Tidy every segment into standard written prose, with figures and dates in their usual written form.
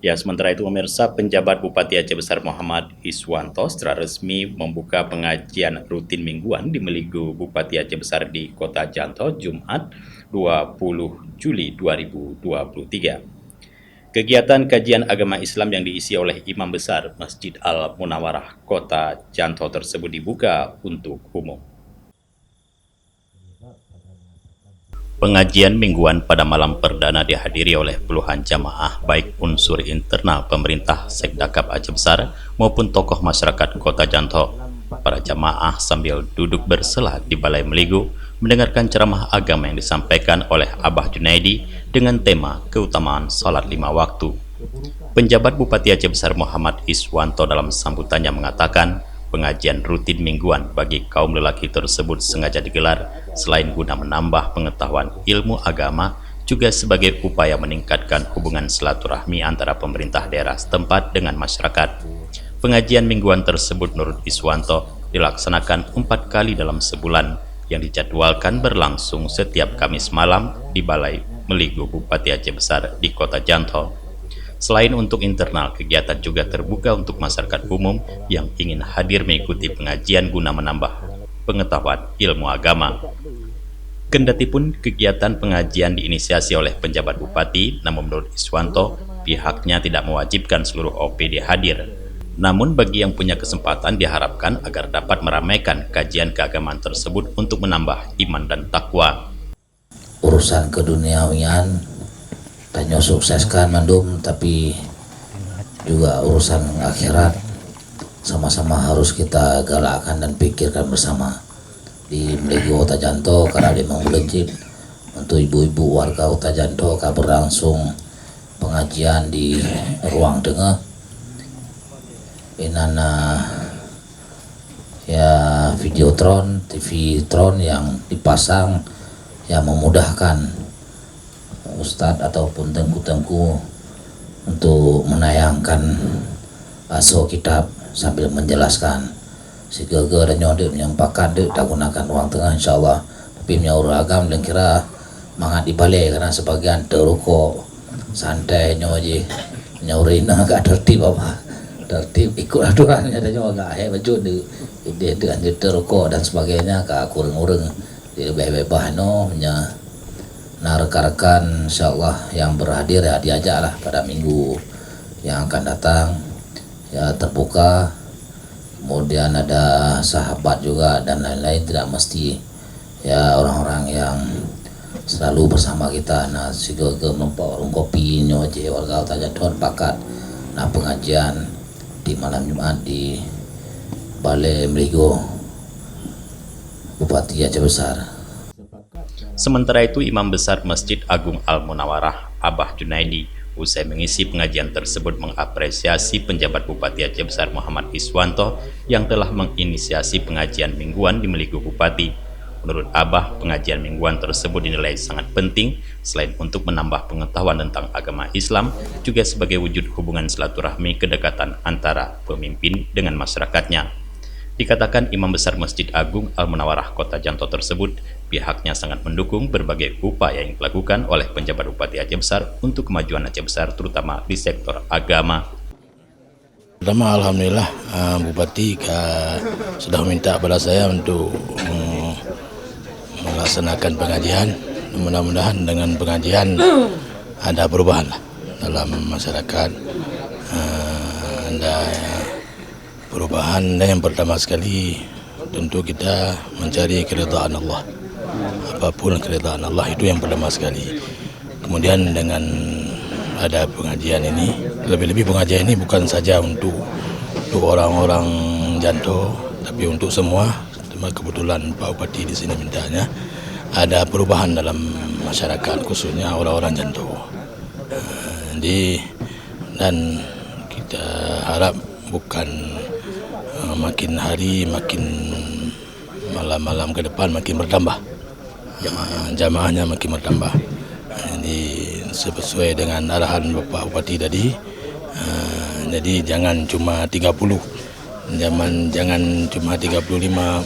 Ya, sementara itu pemirsa, penjabat Bupati Aceh Besar Muhammad Iswanto secara resmi membuka pengajian rutin mingguan di Meligo Bupati Aceh Besar di Kota Janto Jumat 20 Juli 2023. Kegiatan kajian agama Islam yang diisi oleh Imam Besar Masjid Al-Munawarah Kota Janto tersebut dibuka untuk umum. Pengajian mingguan pada malam perdana dihadiri oleh puluhan jamaah baik unsur internal pemerintah Sekdakap Aceh Besar maupun tokoh masyarakat Kota Janto. Para jamaah sambil duduk bersela di Balai Meligo mendengarkan ceramah agama yang disampaikan oleh Abah Junaidi dengan tema keutamaan salat 5 waktu. Penjabat Bupati Aceh Besar Muhammad Iswanto dalam sambutannya mengatakan pengajian rutin mingguan bagi kaum lelaki tersebut sengaja digelar selain guna menambah pengetahuan ilmu agama, juga sebagai upaya meningkatkan hubungan silaturahmi antara pemerintah daerah setempat dengan masyarakat. Pengajian mingguan tersebut menurut Iswanto dilaksanakan 4 kali dalam sebulan yang dijadwalkan berlangsung setiap Kamis malam di Balai Meligo Bupati Aceh Besar di Kota Janto. Selain untuk internal, kegiatan juga terbuka untuk masyarakat umum yang ingin hadir mengikuti pengajian guna menambah pengetahuan ilmu agama. Kendatipun kegiatan pengajian diinisiasi oleh penjabat bupati, namun menurut Iswanto, pihaknya tidak mewajibkan seluruh OPD hadir. Namun bagi yang punya kesempatan diharapkan agar dapat meramaikan kajian keagamaan tersebut untuk menambah iman dan takwa. Urusan keduniawian tanya sukseskan mandum, tapi juga urusan akhirat sama-sama harus kita galakkan dan pikirkan bersama. Di Meligo Kota Janto karena di Manggulejit untuk ibu-ibu warga Kota Janto akan berlangsung pengajian di ruang tengah inana ya videotron, TV tron yang dipasang yang memudahkan Ustadz ataupun tengku-tengku untuk menayangkan aso kitab sambil menjelaskan segala dan nyodek yang pakat dek tak gunakan ruang tengah insyaallah, tapi menyaur agam dan kira mangat dibalik karena sebagian terukok santai nyoji nyaurina agak tertib apa tertib ikut aturannya ada juga agak baju di dengan terukok dan sebagainya ke kurang-kurang di bebas no nya. Nah rekan-rekan insyaallah yang berhadir ya diajaklah pada minggu yang akan datang ya terbuka, kemudian ada sahabat juga dan lain-lain, tidak mesti ya orang-orang yang selalu bersama kita. Nah juga membawa warung kopi nyoje warga Kota Janto pakat nah pengajian di malam Jumat di Balai Meligo Bupati Aceh Besar. Sementara itu, Imam Besar Masjid Agung Al-Munawarah, Abah Junaidi, usai mengisi pengajian tersebut mengapresiasi penjabat Bupati Aceh Besar Muhammad Iswanto yang telah menginisiasi pengajian mingguan di Meligo Bupati. Menurut Abah, pengajian mingguan tersebut dinilai sangat penting selain untuk menambah pengetahuan tentang agama Islam, juga sebagai wujud hubungan silaturahmi kedekatan antara pemimpin dengan masyarakatnya. Dikatakan Imam Besar Masjid Agung Al-Munawarah Kota Janto tersebut, pihaknya sangat mendukung berbagai upaya yang dilakukan oleh penjabat Bupati Aceh Besar untuk kemajuan Aceh Besar, terutama di sektor agama. Pertama, alhamdulillah Bupati sudah meminta kepada saya untuk melaksanakan pengajian. Mudah-mudahan dengan pengajian ada perubahan dalam masyarakat. Ada perubahan, dan yang pertama sekali tentu kita mencari keridhaan Allah. Apapun keridhaan Allah itu yang pertama sekali. Kemudian dengan ada pengajian ini, lebih-lebih pengajian ini bukan saja untuk orang-orang Janto, tapi untuk semua. Cuma kebetulan Pak Bupati di sini mintanya ada perubahan dalam masyarakat, khususnya orang-orang Janto. Jadi dan kita harap bukan makin hari makin malam-malam ke depan makin bertambah, jamaahnya makin bertambah. Jadi sesuai dengan arahan Bapak Bupati tadi, jadi jangan cuma 30, jangan cuma 35,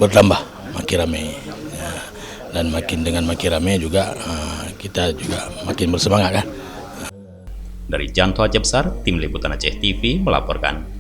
bertambah makin ramai. Dan makin dengan makin ramai juga kita juga makin bersemangat kan. Dari Janto Aceh Besar, Tim Liputan Aceh TV melaporkan.